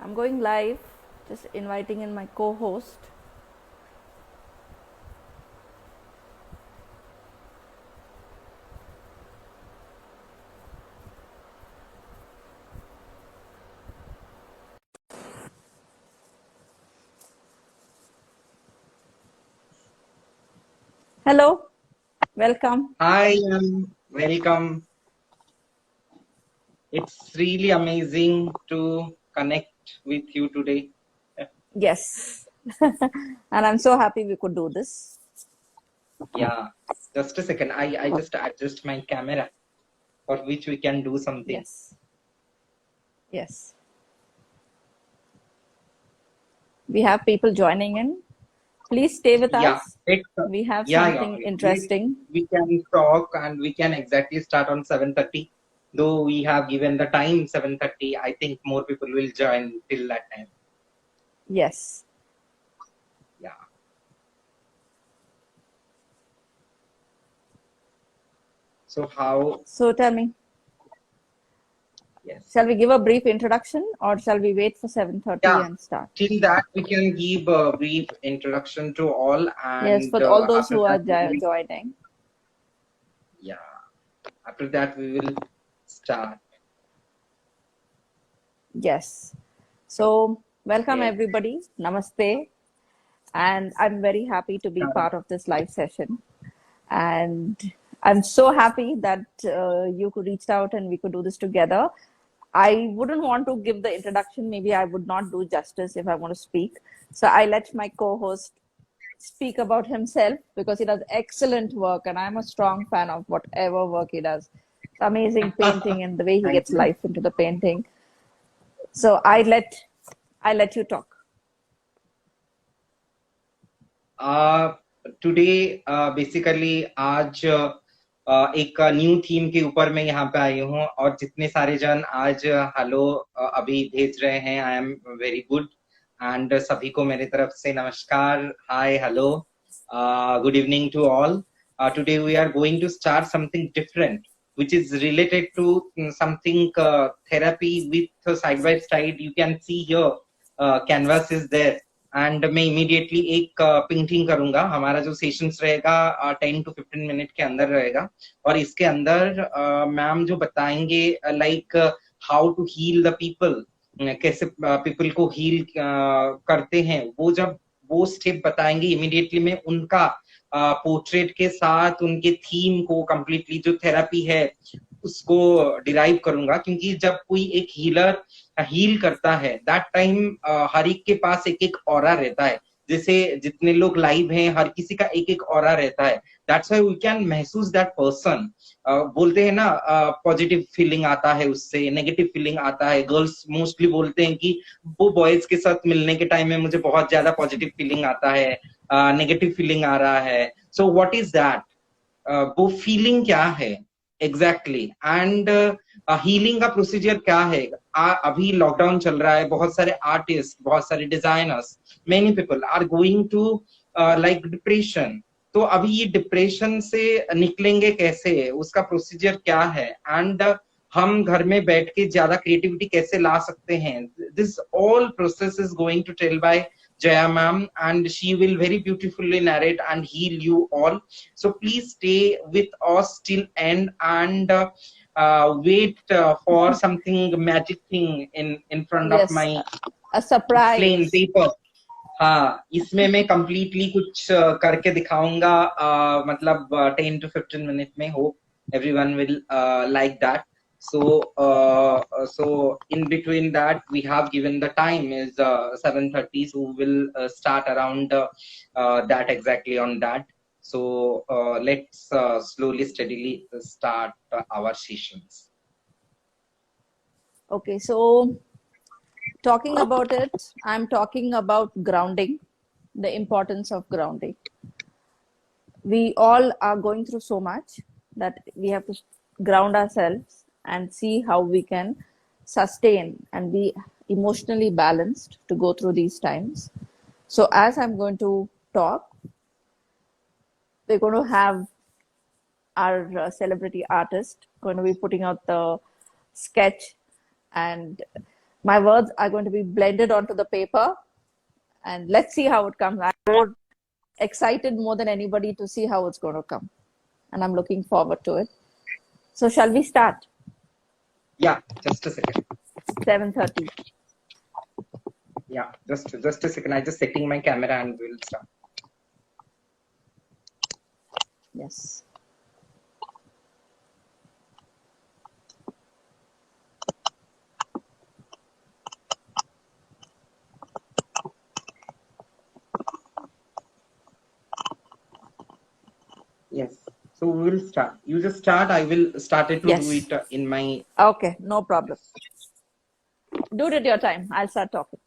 I'm going live, just inviting in my co-host. Hello, welcome. Hi, welcome. It's really amazing to connect with you today. Yes, and I'm so happy we could do this. Yeah, just a second. I just adjust my camera for which we can do something. Yes, yes. We have people joining in. Please stay with Yeah, us. it, We have yeah. something interesting. We can talk and we can exactly start on 7:30. Though we have given the time 7:30, I think more people will join till that time. Yes. Yeah. So how? So tell me, Yes. shall we give a brief introduction or shall we wait for 7:30 Yeah. and start? Till that, we can give a brief introduction to all, Yes, and for all those after who are that, we will, joining. yeah, after that, we will start. Yes. So welcome Yes. everybody. Namaste. And I'm very happy to be part of this live session. And I'm so happy that you could reach out and we could do this together. I wouldn't want to give the introduction. Maybe I would not do justice if I want to speak. So I let my co-host speak about himself because he does excellent work and I'm a strong fan of whatever work he does. It's amazing painting and the way he Thank gets you. life into the painting. So I let you talk. Uh, Today, basically, आज एक new theme के ऊपर मैं यहाँ पे आई हूँ और जितने सारे जन आज हेलो अभी भेज रहे हैं, I am very good and सभी को मेरे तरफ से नमस्कार, hi, hello, good evening to all. Today we are going to start something different, which is related to something therapy with side by side. You can see here, canvas is there. And मैं immediately एक painting करूंगा. हमारा जो sessions रहेगा 10 to 15 minute के अंदर रहेगा और इसके अंदर मैम जो बताएंगे like how to heal the people, कैसे पीपल को हील करते हैं, वो जब वो स्टेप बताएंगे इमीडिएटली मैं उनका पोर्ट्रेट के साथ उनके थीम को कंप्लीटली जो थेरेपी है उसको डिराइव करूंगा. क्योंकि जब कोई एक हीलर हील करता है दैट टाइम हर एक के पास एक एक ऑरा रहता है. जैसे जितने लोग लाइव हैं हर किसी का एक एक ऑरा रहता है. दैट्स व्हाई वी कैन महसूस दैट पर्सन. बोलते हैं ना पॉजिटिव फीलिंग आता है उससे, नेगेटिव फीलिंग आता है. गर्ल्स मोस्टली बोलते हैं कि वो बॉयज के साथ मिलने के टाइम में मुझे बहुत ज्यादा पॉजिटिव फीलिंग आता है, नेगेटिव फीलिंग आ रहा है. सो व्हाट इज दैट, वो फीलिंग क्या है एग्जैक्टली एंड हीलिंग का प्रोसीजर क्या है. अभी लॉकडाउन चल रहा है, बहुत सारे आर्टिस्ट, बहुत सारे designers, many people are going to like depression. तो अभी ये डिप्रेशन से निकलेंगे कैसे, उसका प्रोसीजर क्या है एंड हम घर में बैठ के ज्यादा क्रिएटिविटी कैसे ला सकते हैं. This all process is going to tell by Jaya ma'am, and she will very beautifully narrate and heal you all. So please stay with us till end and wait for something magic thing in front of Yes, my a plain surprise. paper. हाँ, इसमें मैं completely कुछ करके दिखाऊंगा, मतलब 10 to 15 minute में. Hope everyone will like that. So in between that we have given the time is 7:30, so we'll start around that exactly on that. So let's slowly steadily start our sessions. Okay, so talking about it, I'm talking about grounding, the importance of grounding. We all are going through so much that we have to ground ourselves and see how we can sustain and be emotionally balanced to go through these times. So, as I'm going to talk, we're going to have our celebrity artist going to be putting out the sketch, and My words are going to be blended onto the paper, and let's see how it comes. I'm more excited more than anybody to see how it's going to come, and I'm looking forward to it. So shall we start? Yeah, just a second. 7:30. Yeah, just a second. I just setting my camera and we'll start. Yes. Yes. So we will start. You just start. I will start it to do Yes. it in my. Okay, no problem. Do it at your time. I'll start talking.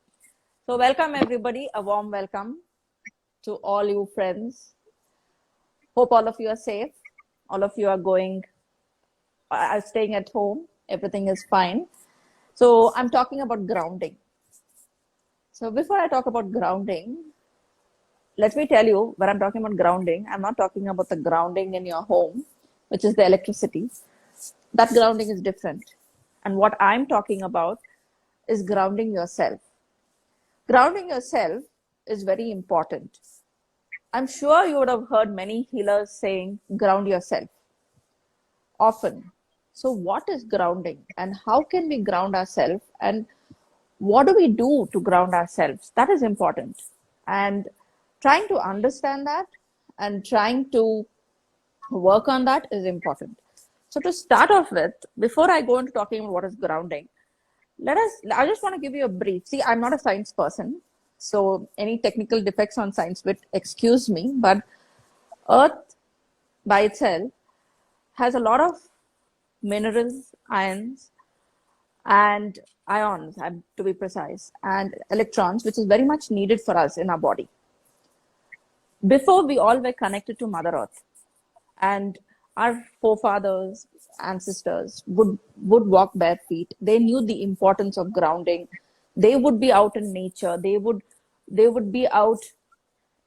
So welcome everybody. A warm welcome to all you friends. Hope all of you are safe. All of you are staying at home. Everything is fine. So I'm talking about grounding. So before I talk about grounding, let me tell you, when I'm talking about grounding, I'm not talking about the grounding in your home, which is the electricity. That grounding is different. And what I'm talking about is grounding yourself. Grounding yourself is very important. I'm sure you would have heard many healers saying, ground yourself often. So, what is grounding and how can we ground ourselves? And what do we do to ground ourselves? That is important. And trying to understand that and trying to work on that is important. So, to start off with, before I go into talking about what is grounding, I just want to give you a brief. See, I'm not a science person, so any technical defects on science bit, excuse me, but Earth by itself has a lot of minerals, ions, and ions, to be precise, and electrons, which is very much needed for us in our body. Before, we all were connected to Mother Earth, and our forefathers, ancestors would walk bare feet. They knew the importance of grounding. They would be out in nature. They would be out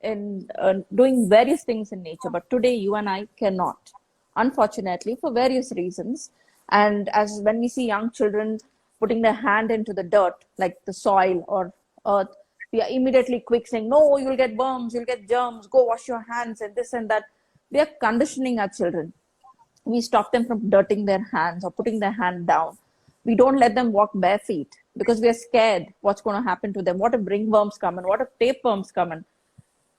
in doing various things in nature. But today, you and I cannot, unfortunately, for various reasons. And as when we see young children putting their hand into the dirt, like the soil or earth, we are immediately quick saying, no, you'll get worms, you'll get germs, go wash your hands, and this and that. We are conditioning our children. We stop them from dirting their hands or putting their hand down. We don't let them walk bare feet because we are scared what's going to happen to them. What if ringworms come in? What if tapeworms come in?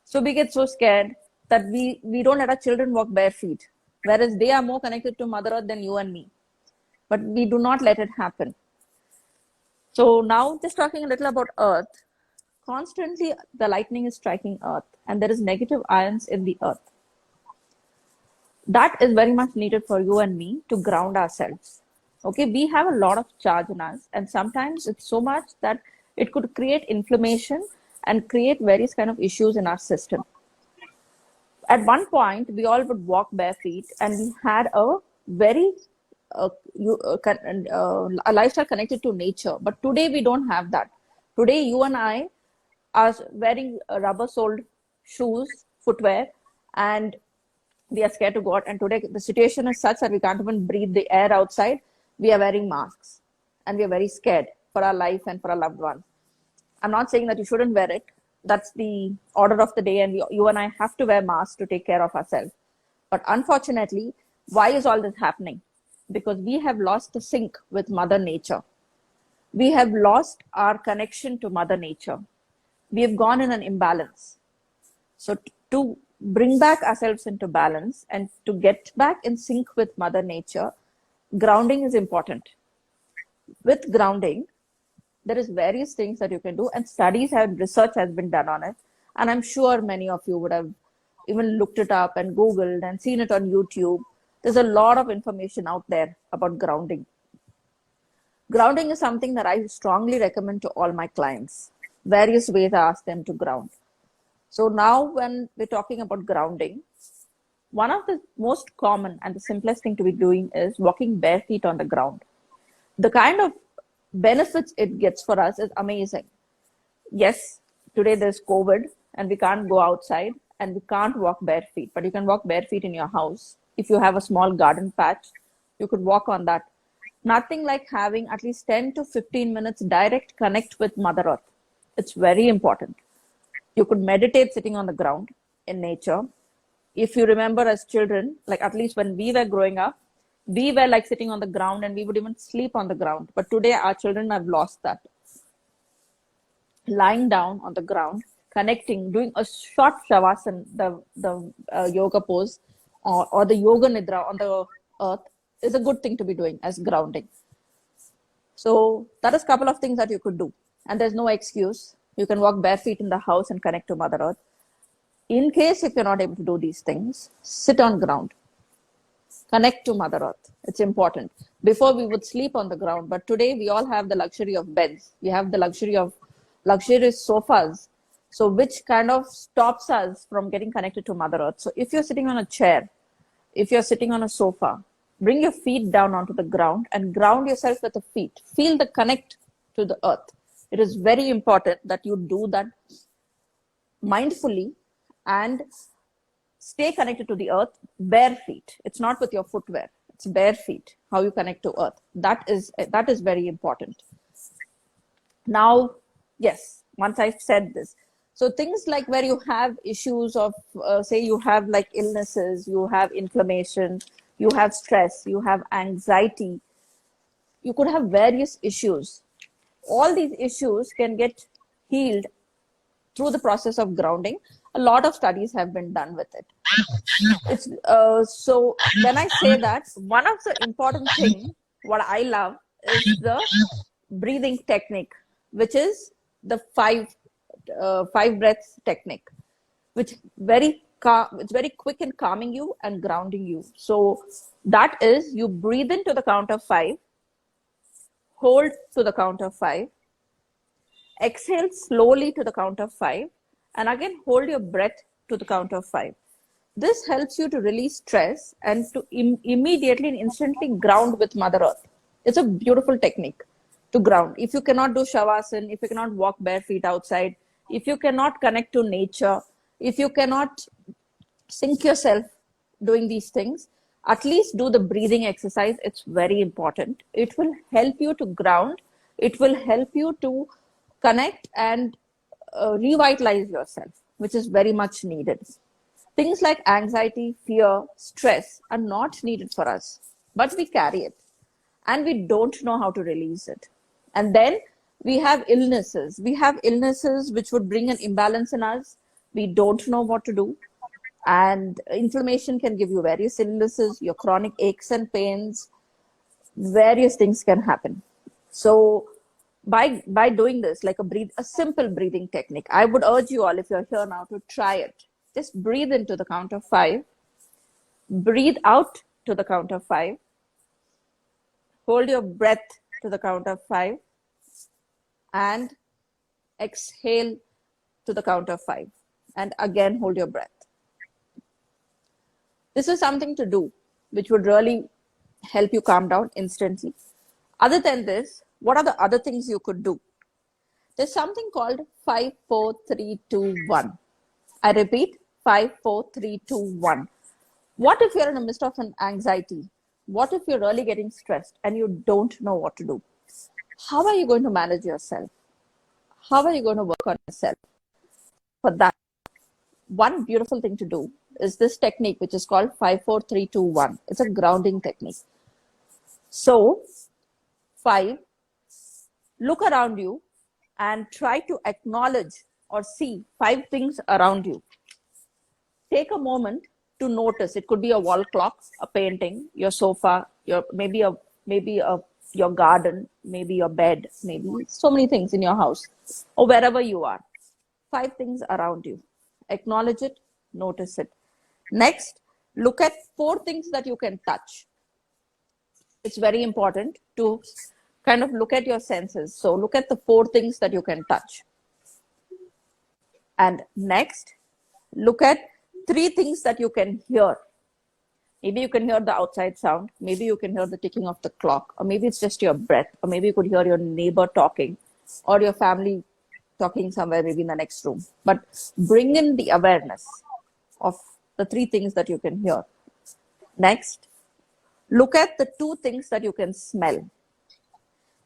So we get so scared that we don't let our children walk bare feet, whereas they are more connected to Mother Earth than you and me. But we do not let it happen. So now just talking a little about Earth, constantly the lightning is striking Earth and there is negative ions in the Earth. That is very much needed for you and me to ground ourselves. Okay, we have a lot of charge in us, and sometimes it's so much that it could create inflammation and create various kind of issues in our system. At one point, we all would walk bare feet, and we had a very a lifestyle connected to nature. But today we don't have that. Today, you and I are wearing rubber-soled shoes, footwear, and we are scared to go out. And today the situation is such that we can't even breathe the air outside. We are wearing masks and we are very scared for our life and for our loved ones. I'm not saying that you shouldn't wear it. That's the order of the day, and you and I have to wear masks to take care of ourselves. But unfortunately, why is all this happening? Because we have lost the sync with Mother Nature. We have lost our connection to Mother Nature. We have gone in an imbalance. So to bring back ourselves into balance and to get back in sync with Mother Nature, grounding is important. With grounding, there is various things that you can do, and research has been done on it. And I'm sure many of you would have even looked it up and Googled and seen it on YouTube. There's a lot of information out there about grounding. Grounding is something that I strongly recommend to all my clients. Various ways I ask them to ground. So now when we're talking about grounding, one of the most common and the simplest thing to be doing is walking bare feet on the ground. The kind of benefits it gets for us is amazing. Yes, today there's COVID and we can't go outside and we can't walk bare feet, but you can walk bare feet in your house. If you have a small garden patch, you could walk on that. Nothing like having at least 10 to 15 minutes direct connect with Mother Earth. It's very important. You could meditate sitting on the ground in nature. If you remember as children, like at least when we were growing up, we were like sitting on the ground and we would even sleep on the ground. But today our children have lost that. Lying down on the ground, connecting, doing a short shavasana, the yoga pose, or the yoga nidra on the earth is a good thing to be doing as grounding. So that is a couple of things that you could do. And there's no excuse. You can walk bare feet in the house and connect to Mother Earth. In case if you're not able to do these things, sit on ground. Connect to Mother Earth. It's important. Before we would sleep on the ground, but today we all have the luxury of beds. We have the luxury of luxurious sofas. So which kind of stops us from getting connected to Mother Earth. So if you're sitting on a chair, if you're sitting on a sofa, bring your feet down onto the ground and ground yourself with the feet. Feel the connect to the earth. It is very important that you do that mindfully and stay connected to the earth bare feet. It's not with your footwear. It's bare feet, how you connect to earth. That is very important. Now, yes, once I've said this, so things like where you have issues of, say you have like illnesses, you have inflammation, you have stress, you have anxiety, you could have various issues. All these issues can get healed through the process of grounding. A lot of studies have been done with it. So when I say that, one of the important things, what I love is the breathing technique, which is the five breaths technique, which it's very quick in calming you and grounding you. So that is, you breathe into the count of 5, hold to the count of 5, exhale slowly to the count of 5, and again hold your breath to the count of 5. This helps you to release stress and to immediately and instantly ground with Mother Earth. It's a beautiful technique to ground. If you cannot do shavasana, if you cannot walk bare feet outside, if you cannot connect to nature, if you cannot sync yourself doing these things, at least do the breathing exercise. It's very important. It will help you to ground. It will help you to connect and revitalize yourself, which is very much needed. Things like anxiety, fear, stress are not needed for us, but we carry it and we don't know how to release it. And then we have illnesses. We have illnesses which would bring an imbalance in us. We don't know what to do. And inflammation can give you various illnesses, your chronic aches and pains, various things can happen. So by doing this, like a simple breathing technique, I would urge you all, if you're here now, to try it. Just breathe into the count of 5, breathe out to the count of 5, hold your breath to the count of 5, and exhale to the count of 5, and again hold your breath. This is something to do which would really help you calm down instantly. Other than this, what are the other things you could do? There's something called 5, 4, 3, 2, 1. I repeat, 5, 4, 3, 2, 1. What if you're in the midst of an anxiety? What if you're really getting stressed and you don't know what to do? How are you going to manage yourself? How are you going to work on yourself? For that, one beautiful thing to do is this technique, which is called 5, 4, 3, 2, 1. It's a grounding technique. So, 5, look around you and try to acknowledge or see 5 things around you. Take a moment to notice. It could be a wall clock, a painting, your sofa, maybe your garden, maybe your bed, maybe so many things in your house or wherever you are. 5 things around you. Acknowledge it, notice it. Next, look at 4 things that you can touch. It's very important to kind of look at your senses. So look at the 4 things that you can touch. And next, look at 3 things that you can hear. Maybe you can hear the outside sound. Maybe you can hear the ticking of the clock. Or maybe it's just your breath. Or maybe you could hear your neighbor talking. Or your family talking somewhere, maybe in the next room. But bring in the awareness of the 3 things that you can hear. Next, look at the 2 things that you can smell.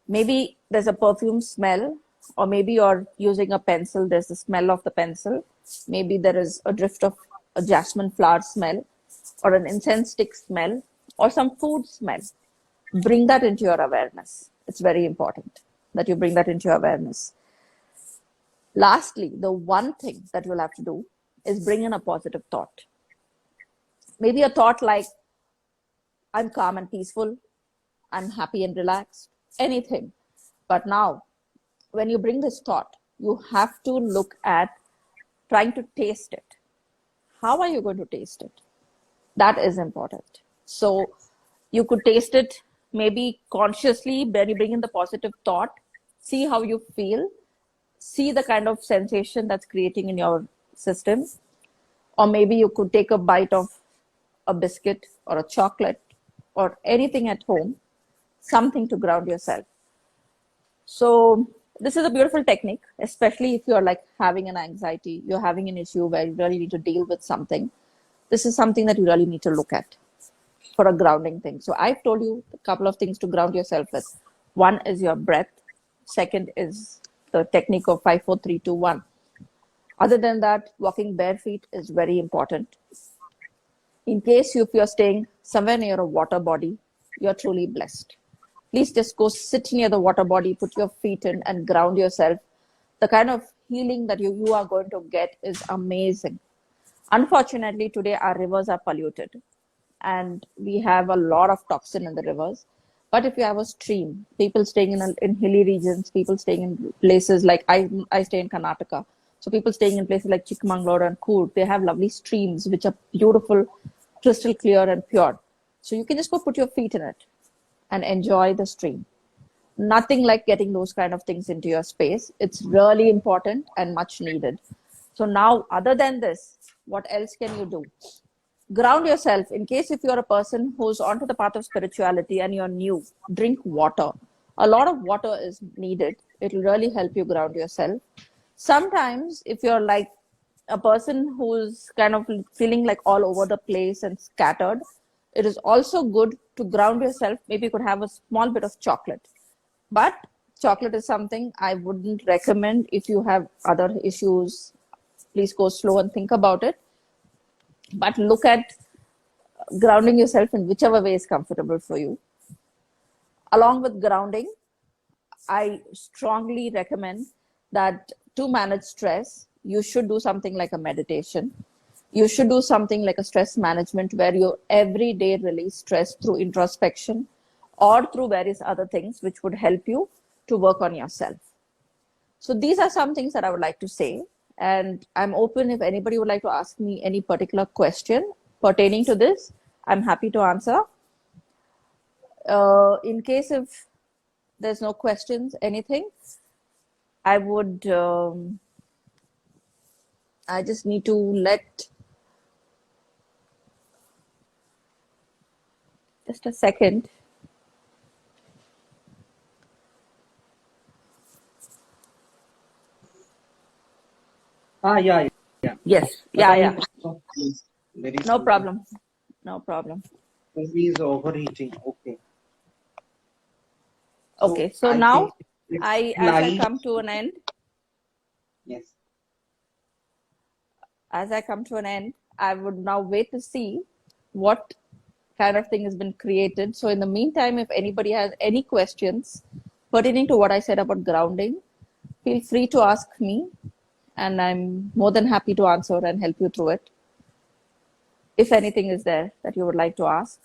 Maybe there's a perfume smell, or maybe you're using a pencil, there's the smell of the pencil. Maybe there is a drift of a jasmine flower smell, or an incense stick smell, or some food smell. Bring that into your awareness. It's very important that you bring that into your awareness. Lastly, the one thing that you'll have to do is bring in a positive thought. Maybe a thought like, I'm calm and peaceful, I'm happy and relaxed, anything. But now, when you bring this thought, you have to look at trying to taste it. How are you going to taste it? That is important. So you could taste it maybe consciously when you bring in the positive thought, see how you feel, see the kind of sensation that's creating in your system. Or maybe you could take a bite of a biscuit or a chocolate or anything at home, something to ground yourself. So this is a beautiful technique, especially if you're like having an anxiety, you're having an issue where you really need to deal with something. This is something that you really need to look at for a grounding thing. So I've told you a couple of things to ground yourself with. One is your breath. Second is the technique of 5, 4, 3, 2, 1. Other than that, walking bare feet is very important. In case if you're staying somewhere near a water body, you're truly blessed. Please just go sit near the water body, put your feet in and ground yourself. The kind of healing that you are going to get is amazing. Unfortunately, today our rivers are polluted and we have a lot of toxin in the rivers. But if you have a stream, people staying in hilly regions, people staying in places like I stay in Karnataka. So people staying in places like Chikmagalur and Coorg, they have lovely streams which are beautiful, crystal clear and pure. So you can just go put your feet in it and enjoy the stream. Nothing like getting those kind of things into your space. It's really important and much needed. So now, other than this, what else can you do? Ground yourself. In case if you're a person who's onto the path of spirituality and you're new, drink water. A lot of water is needed. It'll really help you ground yourself. Sometimes if you're like a person who's kind of feeling like all over the place and scattered, it is also good to ground yourself. Maybe you could have a small bit of chocolate. But chocolate is something I wouldn't recommend. If you have other issues, please go slow and think about it. But look at grounding yourself in whichever way is comfortable for you. Along with grounding, I strongly recommend that to manage stress, you should do something like a meditation. You should do something like a stress management where you every day release stress through introspection or through various other things which would help you to work on yourself. So these are some things that I would like to say. And I'm open if anybody would like to ask me any particular question pertaining to this, I'm happy to answer. In case if there's no questions, anything, I would, I just need to let, just a second. Yeah. Yes, yeah. Very No simple. problem. No problem. Movie is overheating. Okay. Okay, so I now think as I come to an end, yes. as I come to an end, I would now wait to see what kind of thing has been created. So in the meantime, if anybody has any questions pertaining to what I said about grounding, feel free to ask me and I'm more than happy to answer and help you through it. If anything is there that you would like to ask.